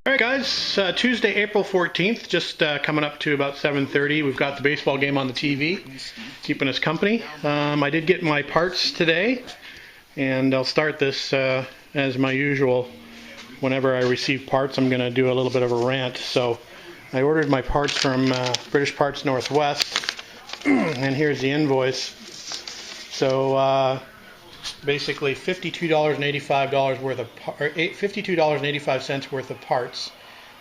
Alright guys, Tuesday, April 14th, just coming up to about 7:30. We've got the baseball game on the TV, keeping us company. I did get my parts today, and I'll start this as my usual. Whenever I receive parts, I'm going to do a little bit of a rant. So I ordered my parts from British Parts Northwest, and here's the invoice. So basically $52.85 worth of $52.85 worth of parts.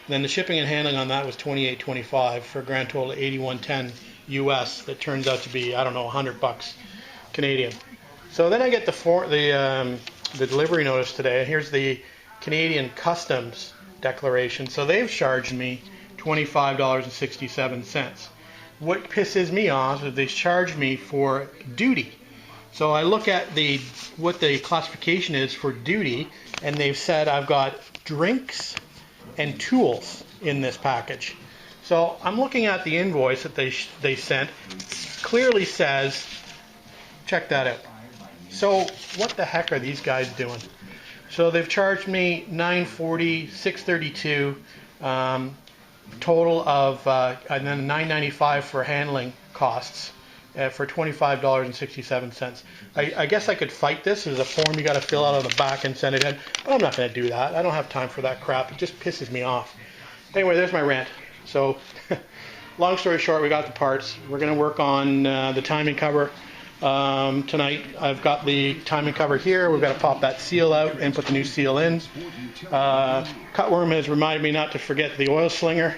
And then the shipping and handling on that was $28.25 for a grand total of $81.10 US. That turns out to be, I don't know, $100 Canadian. So then I get the delivery notice today. Here's the Canadian Customs declaration. So they've charged me $25.67. What pisses me off is they charged me for duty. So I look at what the classification is for duty, and they've said I've got drinks and tools in this package. So I'm looking at the invoice that they sent. Clearly says, check that out. So what the heck are these guys doing? So they've charged me $940, $632, total of, and then $995 for handling costs. For $25.67. I guess I could fight this. There's a form you got to fill out on the back and send it in, but I'm not going to do that. I don't have time for that crap. It just pisses me off. Anyway, there's my rant. So, long story short, we got the parts. We're going to work on the timing cover tonight. I've got the timing cover here. We've got to pop that seal out and put the new seal in. Cutworm has reminded me not to forget the oil slinger,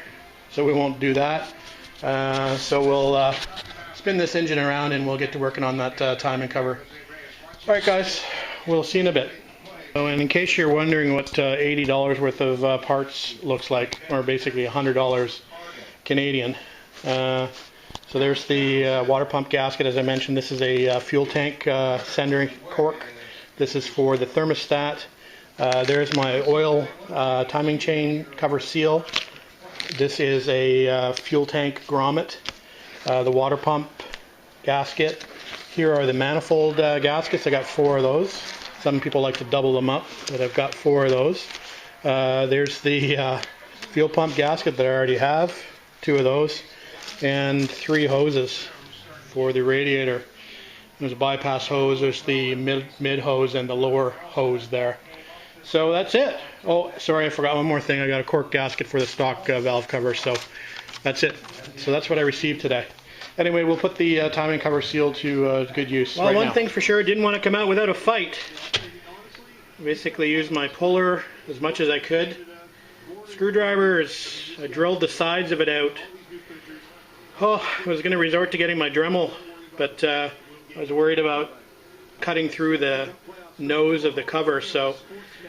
so we won't do that. So we'll spin this engine around and we'll get to working on that timing cover. Alright guys, we'll see in a bit. So, and in case you're wondering what $80 worth of parts looks like, or basically $100 Canadian. So there's the water pump gasket, as I mentioned. This is a fuel tank sender cork. This is for the thermostat. There's my oil timing chain cover seal. This is a fuel tank grommet. The water pump gasket. Here are the manifold gaskets. I got 4 of those. Some people like to double them up, but I've got 4 of those. There's the fuel pump gasket that I already have, 2 of those, and 3 hoses for the radiator. There's a bypass hose, there's the mid hose and the lower hose there. So that's it. Oh, sorry, I forgot one more thing. I got a cork gasket for the stock valve cover, so that's it. So that's what I received today. Anyway, we'll put the timing cover seal to good use. Well, one thing for sure, didn't want to come out without a fight. Basically used my puller as much as I could. Screwdrivers, I drilled the sides of it out. Oh, I was going to resort to getting my Dremel, but I was worried about cutting through the nose of the cover. So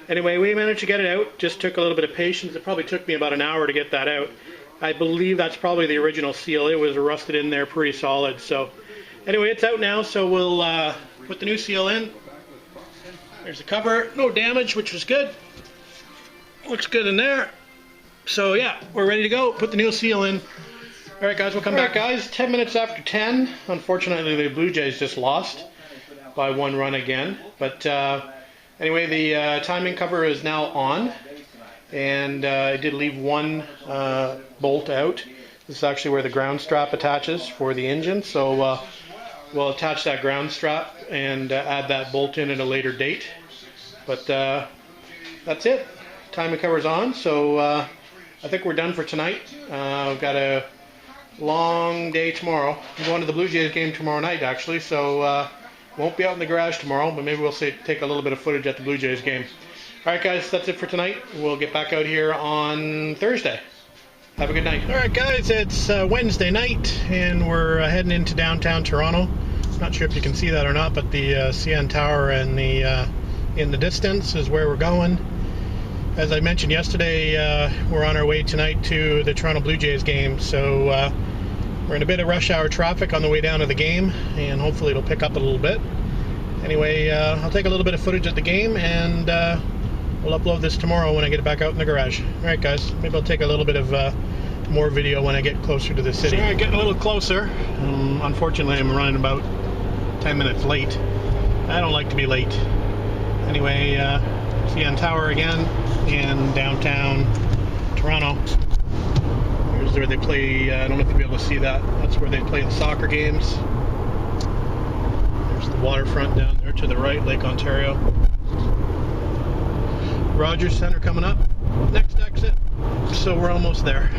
anyway, we managed to get it out. Just took a little bit of patience. It probably took me about an hour to get that out. I believe that's probably the original seal. It was rusted in there pretty solid. So anyway, it's out now, so we'll put the new seal in. There's the cover. No damage, which was good. Looks good in there. So yeah, we're ready to go. Put the new seal in. All right, guys, we'll come back. Guys, 10 minutes after 10. Unfortunately, the Blue Jays just lost by 1 run again. But anyway, the timing cover is now on. And I did leave 1 bolt out. This is actually where the ground strap attaches for the engine. So we'll attach that ground strap and add that bolt in at a later date. But that's it. Timing cover's on. So I think we're done for tonight. We've got a long day tomorrow. I'm going to the Blue Jays game tomorrow night, actually. So won't be out in the garage tomorrow, but maybe we'll take a little bit of footage at the Blue Jays game. Alright guys, that's it for tonight. We'll get back out here on Thursday. Have a good night. Alright guys, it's Wednesday night and we're heading into downtown Toronto. Not sure if you can see that or not, but the CN Tower and in the distance is where we're going. As I mentioned yesterday, we're on our way tonight to the Toronto Blue Jays game. So we're in a bit of rush hour traffic on the way down to the game, and hopefully it'll pick up a little bit. Anyway, I'll take a little bit of footage at the game and we'll upload this tomorrow when I get back out in the garage. Alright guys, maybe I'll take a little bit of more video when I get closer to the city. Alright, getting a little closer. Unfortunately, I'm running about 10 minutes late. I don't like to be late. Anyway, CN Tower again in downtown where they play, I don't know if you'll be able to see that, that's where they play the soccer games. There's the waterfront down there to the right, Lake Ontario. Rogers Centre coming up, next exit, so we're almost there.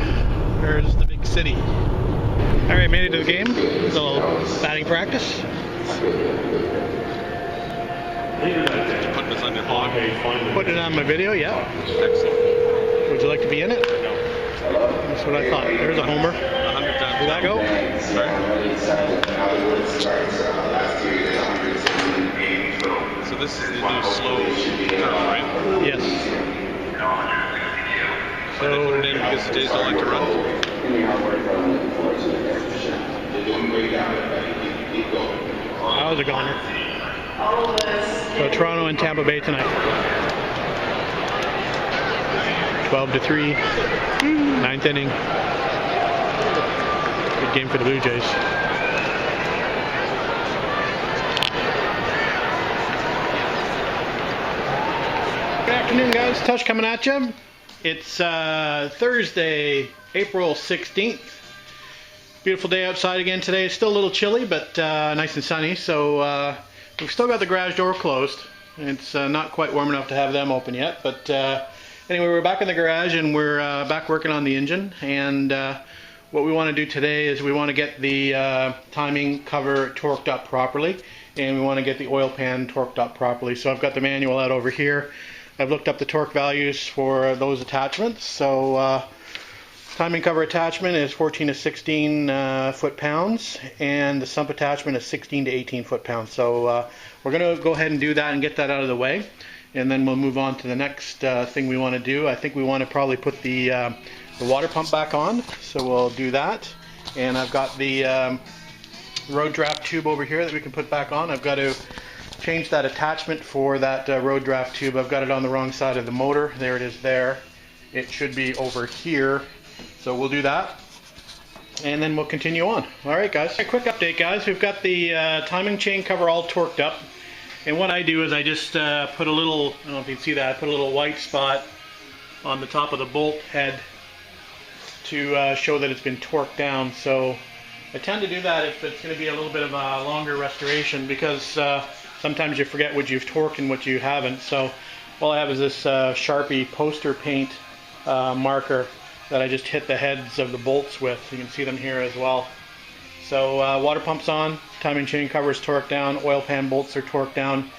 There's the big city. Alright, made it to the game, a little batting practice. Putting this on your blog? Putting it on my video, yeah. Excellent. Would you like to be in it? That's what I thought. There's a homer. 100 times. Did that go? So this is the new slow curve, right? Yes. So they put it in because the Jays don't like to run? That was a goner. So Toronto and Tampa Bay tonight. 12-3, ninth inning. Good game for the Blue Jays. Good afternoon, guys. Tush coming at you. It's Thursday, April 16th. Beautiful day outside again today. It's still a little chilly, but nice and sunny. So we've still got the garage door closed. It's not quite warm enough to have them open yet, but anyway, we're back in the garage and we're back working on the engine. And what we want to do today is we want to get the timing cover torqued up properly, and we want to get the oil pan torqued up properly. So I've got the manual out over here. I've looked up the torque values for those attachments. So timing cover attachment is 14 to 16 foot-pounds, and the sump attachment is 16 to 18 foot-pounds. So we're going to go ahead and do that and get that out of the way, and then we'll move on to the next thing we want to do. I think we want to probably put the water pump back on, so we'll do that. And I've got the road draft tube over here that we can put back on. I've got to change that attachment for that road draft tube. I've got it on the wrong side of the motor. There it is there. It should be over here. So we'll do that, and then we'll continue on. Alright guys, a quick update guys. We've got the timing chain cover all torqued up, and what I do is I just put a little, I don't know if you can see that, I put a little white spot on the top of the bolt head to show that it's been torqued down. So I tend to do that if it's going to be a little bit of a longer restoration, because sometimes you forget what you've torqued and what you haven't. So all I have is this Sharpie poster paint marker that I just hit the heads of the bolts with. You can see them here as well. So water pump's on, timing chain cover is torqued down, oil pan bolts are torqued down,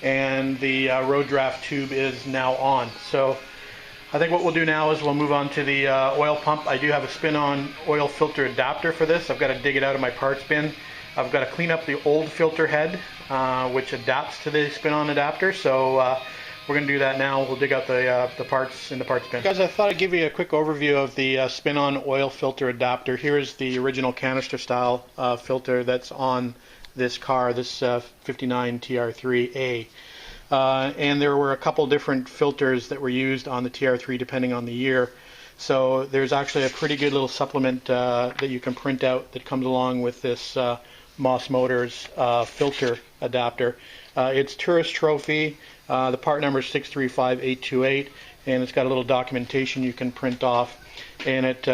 and the road draft tube is now on. So I think what we'll do now is we'll move on to the oil pump. I do have a spin-on oil filter adapter for this. I've got to dig it out of my parts bin. I've got to clean up the old filter head, which adapts to the spin-on adapter. So we're going to do that now. We'll dig out the parts in the parts bin. Guys, I thought I'd give you a quick overview of the spin-on oil filter adapter. Here's the original canister style filter that's on this car, this 59 TR3A. And there were a couple different filters that were used on the TR3 depending on the year. So there's actually a pretty good little supplement that you can print out that comes along with this Moss Motors filter adapter. It's Tourist Trophy. The part number is 635828, and it's got a little documentation you can print off, and it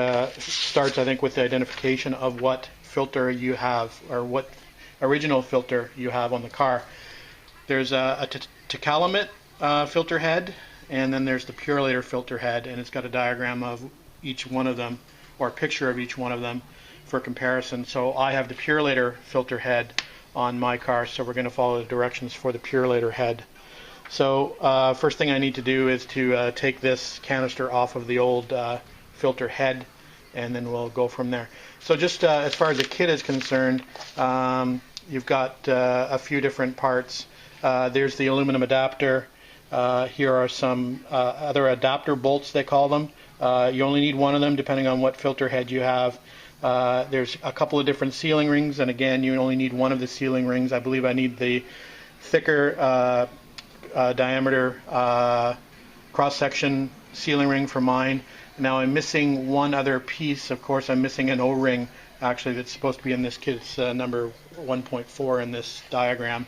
starts, I think, with the identification of what filter you have, or what original filter you have on the car. There's a Calumet filter head, and then there's the Purelator filter head, and it's got a diagram of each one of them, or a picture of each one of them for comparison. So I have the Purelator filter head on my car, so we're going to follow the directions for the Purelator head. So first thing I need to do is to take this canister off of the old filter head, and then we'll go from there. So just as far as the kit is concerned, you've got a few different parts. There's the aluminum adapter. Here are some other adapter bolts, they call them. You only need one of them depending on what filter head you have. There's a couple of different sealing rings, and again, you only need one of the sealing rings. I believe I need the thicker diameter cross-section sealing ring for mine. Now I'm missing one other piece. Of course, I'm missing an O-ring actually that's supposed to be in this kit. It's number 1.4 in this diagram.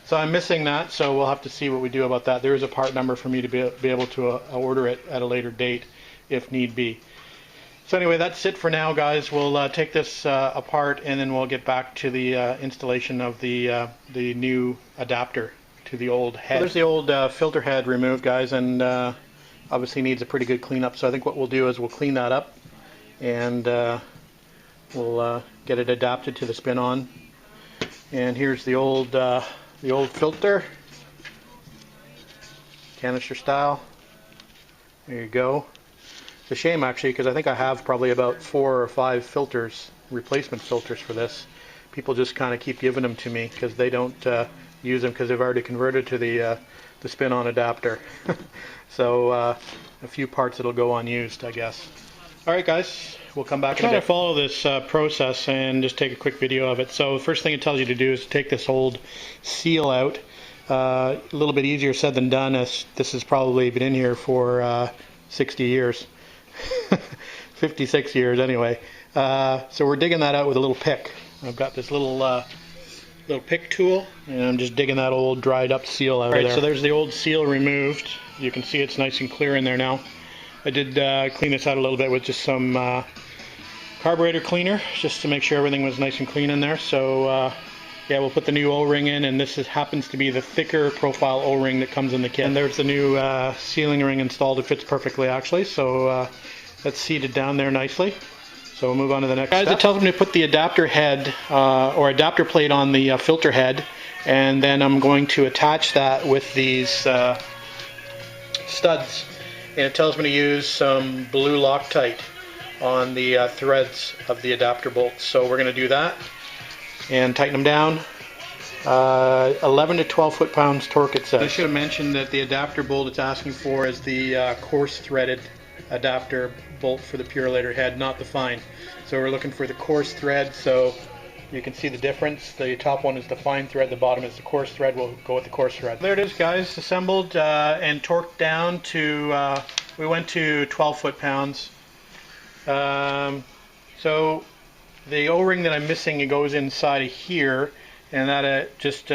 So I'm missing that, so we'll have to see what we do about that. There is a part number for me to be able to order it at a later date if need be. So anyway, that's it for now, guys. We'll take this apart, and then we'll get back to the installation of the new adapter to the old head. So there's the old filter head removed, guys, and obviously needs a pretty good cleanup. So I think what we'll do is we'll clean that up, and we'll get it adapted to the spin-on. And here's the old filter, canister style. There you go. It's a shame, actually, because I think I have probably about 4 or 5 filters, replacement filters for this. People just kind of keep giving them to me because they don't use them because they've already converted to the spin-on adapter. So a few parts that'll go unused, I guess. All right, guys, we'll come back. I'll try to follow this process and just take a quick video of it. So the first thing it tells you to do is take this old seal out. A little bit easier said than done, as this has probably been in here for 60 years. 56 years anyway. So we're digging that out with a little pick. I've got this little pick tool, and I'm just digging that old dried up seal out of there. So there's the old seal removed. You can see it's nice and clear in there now. I did clean this out a little bit with just some carburetor cleaner, just to make sure everything was nice and clean in there. So yeah, we'll put the new O-ring in, and this happens to be the thicker profile O-ring that comes in the kit. And there's the new sealing ring installed. It fits perfectly, actually. So that's seated down there nicely. So we'll move on to the next step. It tells me to put the adapter head or adapter plate on the filter head, and then I'm going to attach that with these studs. And it tells me to use some blue Loctite on the threads of the adapter bolts. So we're going to do that and tighten them down. 11 to 12 foot-pounds torque, it says. I should have mentioned that the adapter bolt it's asking for is the coarse threaded adapter bolt for the Purolator head, not the fine. So we're looking for the coarse thread, so you can see the difference. The top one is the fine thread, the bottom is the coarse thread. We'll go with the coarse thread. There it is, guys, assembled and torqued down to, we went to 12 foot-pounds. So the O-ring that I'm missing, it goes inside of here, and that just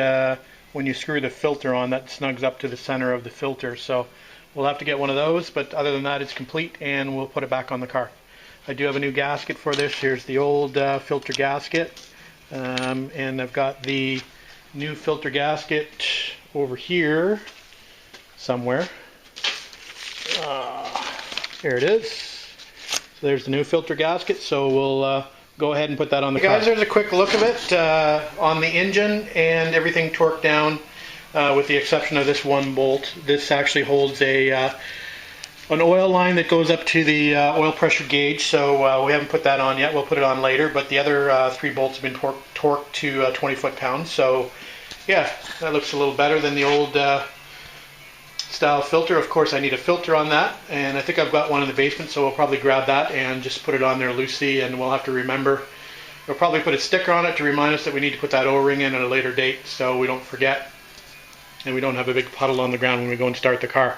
when you screw the filter on, that snugs up to the center of the filter. So we'll have to get one of those, but other than that, it's complete, and we'll put it back on the car. I do have a new gasket for this. Here's the old filter gasket, and I've got the new filter gasket over here somewhere. Here it is. So there's the new filter gasket, so we'll go ahead and put that on the car. Guys, there's a quick look of it on the engine, and everything torqued down with the exception of this one bolt. This actually holds an oil line that goes up to the oil pressure gauge, so we haven't put that on yet. We'll put it on later, but the other 3 bolts have been torqued to 20 foot-pounds. So yeah, that looks a little better than the old style filter. Of course, I need a filter on that, and I think I've got one in the basement, so we'll probably grab that and just put it on there loosely, and we'll have to remember. We'll probably put a sticker on it to remind us that we need to put that O-ring in at a later date, so we don't forget, and we don't have a big puddle on the ground when we go and start the car.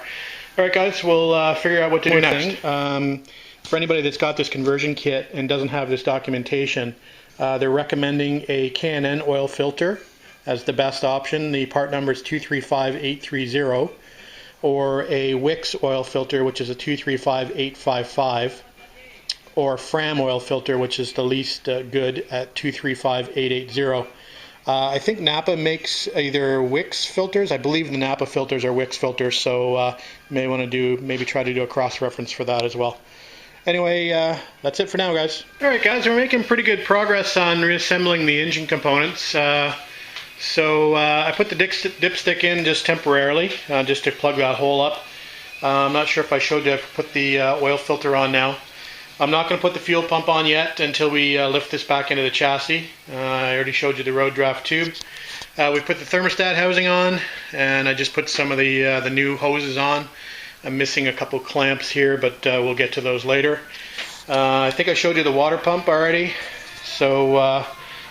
Alright, guys, we'll figure out what to do next. For anybody that's got this conversion kit and doesn't have this documentation, they're recommending a K&N oil filter as the best option. The part number is 235830. Or a Wix oil filter, which is a 235855, or Fram oil filter, which is the least good at 235880. I think Napa makes either Wix filters. I believe the Napa filters are Wix filters, so you may want to maybe try to do a cross-reference for that as well. Anyway, that's it for now, guys. All right, guys, we're making pretty good progress on reassembling the engine components. So I put the dipstick in just temporarily, just to plug that hole up. I'm not sure if I showed you, I've put the oil filter on now. I'm not going to put the fuel pump on yet until we lift this back into the chassis. I already showed you the road draft tube. We put the thermostat housing on, and I just put some of the new hoses on. I'm missing a couple clamps here, but we'll get to those later. I think I showed you the water pump already. So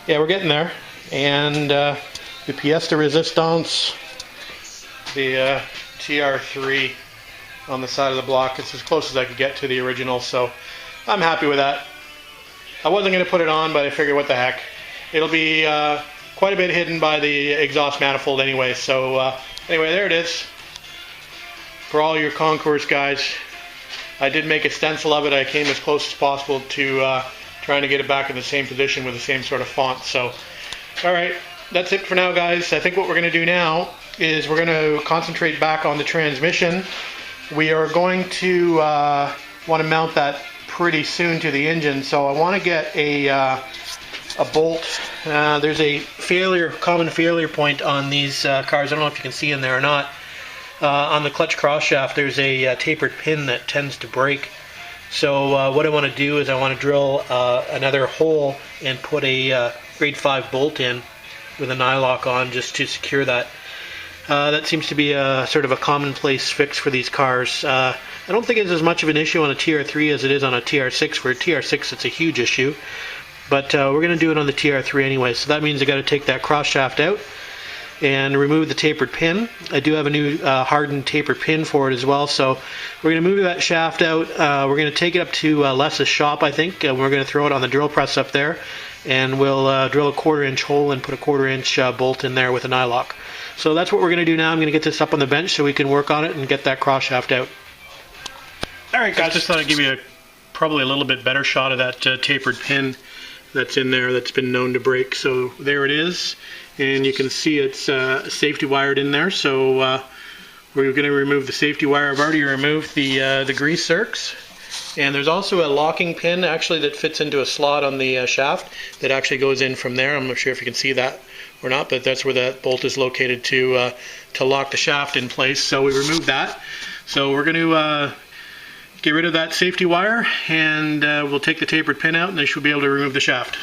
yeah, we're getting there. And the pièce de résistance, the TR3 on the side of the block. It's as close as I could get to the original, so I'm happy with that. I wasn't going to put it on, but I figured what the heck. It'll be quite a bit hidden by the exhaust manifold anyway. So anyway, there it is. For all your concourse guys, I did make a stencil of it. I came as close as possible to trying to get it back in the same position with the same sort of font. So, alright, that's it for now, guys. I think what we're going to do now is we're going to concentrate back on the transmission. We are going to want to mount that pretty soon to the engine, so I want to get a bolt. There's a common failure point on these cars. I don't know if you can see in there or not. On the clutch cross shaft, there's a tapered pin that tends to break. So what I want to do is I want to drill another hole and put a grade 5 bolt in with a nylock on just to secure that. That seems to be a sort of a commonplace fix for these cars. I don't think it's as much of an issue on a TR3 as it is on a TR6. For a TR6 it's a huge issue, but we're going to do it on the TR3 anyway. So that means I got to take that cross shaft out and remove the tapered pin. I do have a new hardened tapered pin for it as well, so we're going to move that shaft out. We're going to take it up to Les's shop, I think, and we're going to throw it on the drill press up there, and we'll drill a 1/4 inch hole and put a 1/4 inch bolt in there with a nylock. So that's what we're going to do now. I'm going to get this up on the bench so we can work on it and get that cross shaft out. Alright guys, just thought I'd give you probably a little bit better shot of that tapered pin that's in there that's been known to break. So there it is, and you can see it's safety wired in there. So we're going to remove the safety wire. I've already removed the grease zerks, and there's also a locking pin actually that fits into a slot on the shaft that actually goes in from there. I'm not sure if you can see that or not, but that's where that bolt is located to lock the shaft in place. So we removed that. So we're going to get rid of that safety wire, and we'll take the tapered pin out, and they should be able to remove the shaft.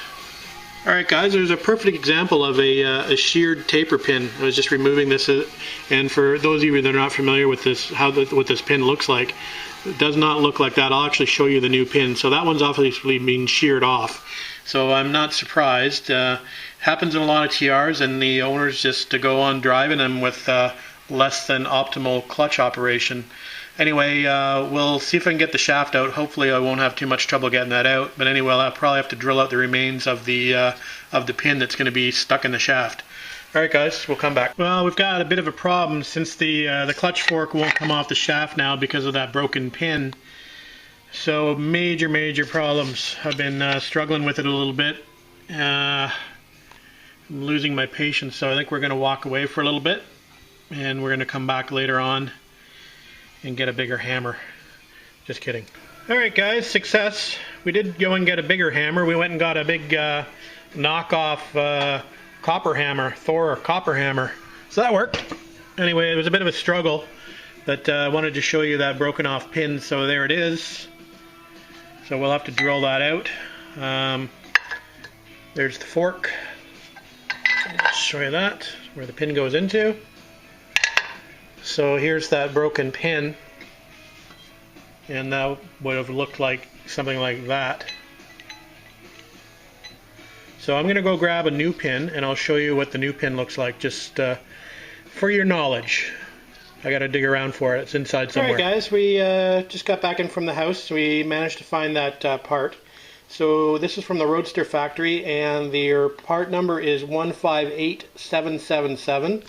Alright guys, there's a perfect example of a sheared taper pin. I was just removing this, and for those of you that are not familiar with this, what this pin looks like, it does not look like that. I'll actually show you the new pin. So that one's obviously been sheared off. So I'm not surprised. Happens in a lot of TRs, and the owners just go on driving them with less than optimal clutch operation. Anyway, we'll see if I can get the shaft out. Hopefully I won't have too much trouble getting that out. But anyway, I'll probably have to drill out the remains of the pin that's going to be stuck in the shaft. Alright guys, we'll come back. Well, we've got a bit of a problem since the clutch fork won't come off the shaft now because of that broken pin. So major problems. I've been struggling with it a little bit. I'm losing my patience, so I think we're going to walk away for a little bit, and we're going to come back later on and get a bigger hammer. Just kidding. Alright guys, success. We did go and get a bigger hammer. We went and got a big knockoff copper hammer, Thor copper hammer. So that worked. Anyway, it was a bit of a struggle, but I wanted to show you that broken off pin. So there it is. So we'll have to drill that out. There's the fork. I'll show you that, where the pin goes into. So here's that broken pin, and that would have looked like something like that. So I'm going to go grab a new pin, and I'll show you what the new pin looks like, just for your knowledge. I got to dig around for it. It's inside somewhere. Alright guys, we just got back in from the house. We managed to find that part. So this is from the Roadster factory, and their part number is 158777.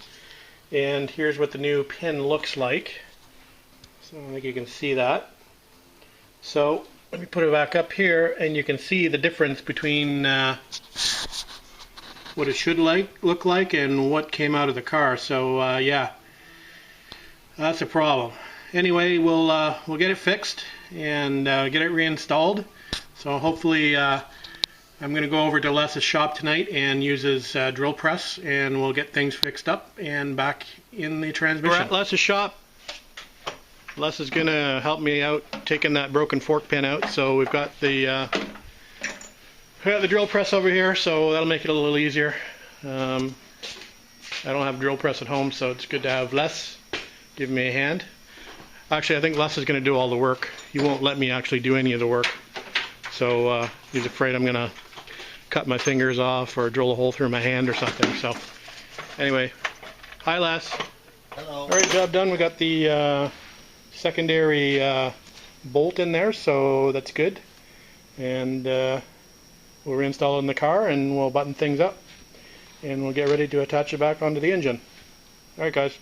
And here's what the new pin looks like. So I think you can see that. So let me put it back up here, and you can see the difference between what it should look like and what came out of the car. So yeah, that's a problem. Anyway, we'll get it fixed and get it reinstalled. So hopefully I'm going to go over to Les's shop tonight and use his drill press, and we'll get things fixed up and back in the transmission. We're at Les's shop. Les is going to help me out taking that broken fork pin out. So we've got the drill press over here, so that'll make it a little easier. I don't have a drill press at home, so it's good to have Les give me a hand. Actually, I think Les is going to do all the work. He won't let me actually do any of the work. So he's afraid I'm going to cut my fingers off or drill a hole through my hand or something. So anyway, hi Les. Hello. Alright, job done. We got the secondary bolt in there, so that's good. And we'll reinstall it in the car, and we'll button things up, and we'll get ready to attach it back onto the engine. Alright guys.